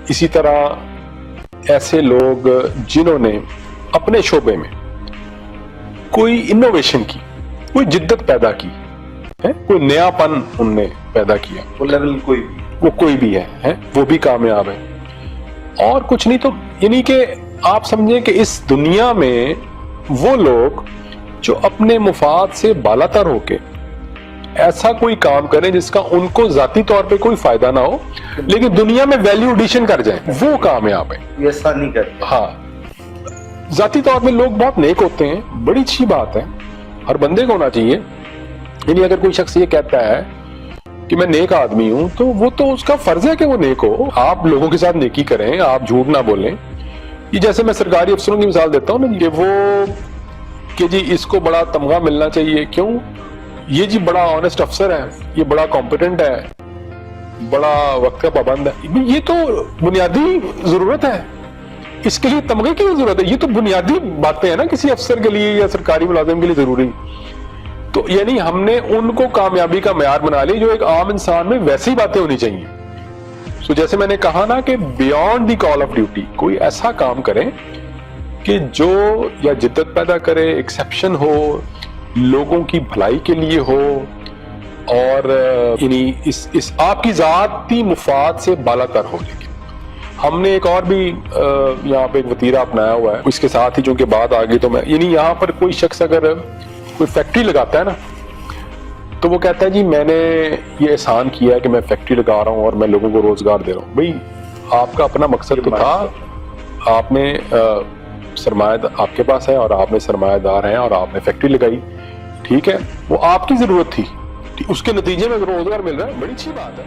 اسی طرح ایسے لوگ جنہوں نے اپنے شعبے میں کوئی انوویشن کی، کوئی جدت پیدا کی ہے، کوئی نیا پن ان نے پیدا کیا، وہ لیول کوئی بھی ہے وہ بھی کامیاب ہے. اور کچھ نہیں تو یعنی کہ آپ سمجھیں کہ اس دنیا میں وہ لوگ جو اپنے مفاد سے بالاتر ہو کے ایسا کوئی کام کریں جس کا ان کو ذاتی طور پہ کوئی فائدہ نہ ہو لیکن دنیا میں ویلیو ایڈیشن کر جائیں، وہ کامیاب ہے. یہ ایسا نہیں کرتے. ہاں، ذاتی طور پہ لوگ بہت نیک ہوتے ہیں، بڑی اچھی بات ہے، ہر بندے کو ہونا چاہیے. یعنی اگر کوئی شخص یہ کہتا ہے کہ میں نیک آدمی ہوں تو وہ تو اس کا فرض ہے کہ وہ نیک ہو. آپ لوگوں کے ساتھ نیکی کریں، آپ جھوٹ نہ بولیں. یہ جیسے میں سرکاری افسروں کی مثال دیتا ہوں نا کہ وہ کہ جی اس کو بڑا تمغہ ملنا چاہیے، کیوں؟ یہ جی بڑا آنےسٹ افسر ہے، یہ بڑا کمپیٹنٹ ہے، بڑا وقت کا پابند ہے. یہ تو بنیادی ضرورت ہے، اس کے لیے تمغے کی ضرورت ہے. یہ تو بنیادی باتیں ہیں نا کسی افسر کے لیے یا سرکاری ملازم کے لیے ضروری. تو یعنی ہم نے ان کو کامیابی کا معیار بنا لی جو ایک عام انسان میں ویسی باتیں ہونی چاہیے. سو جیسے میں نے کہا نا کہ beyond the call of duty کوئی ایسا کام کریں کہ جو یا جدت پیدا کرے، ایکسیپشن ہو، لوگوں کی بھلائی کے لیے ہو، اور یعنی اس آپ کی ذاتی مفاد سے بالاتر ہو. لیکن ہم نے ایک اور بھی یہاں پہ ایک وتیرہ اپنایا ہوا ہے. اس کے ساتھ ہی چونکہ بات آ گئی تو میں یعنی یہاں پر کوئی شخص اگر کوئی فیکٹری لگاتا ہے نا تو وہ کہتا ہے جی میں نے یہ احسان کیا ہے کہ میں فیکٹری لگا رہا ہوں اور میں لوگوں کو روزگار دے رہا ہوں. بھئی آپ کا اپنا مقصد تو تھا، آپ نے سرمایہ آپ کے پاس ہے اور آپ نے سرمایہ دار ہیں اور آپ نے فیکٹری لگائی، ٹھیک ہے، وہ آپ کی ضرورت تھی، اس کے نتیجے میں روزگار مل رہا ہے، بڑی اچھی بات ہے.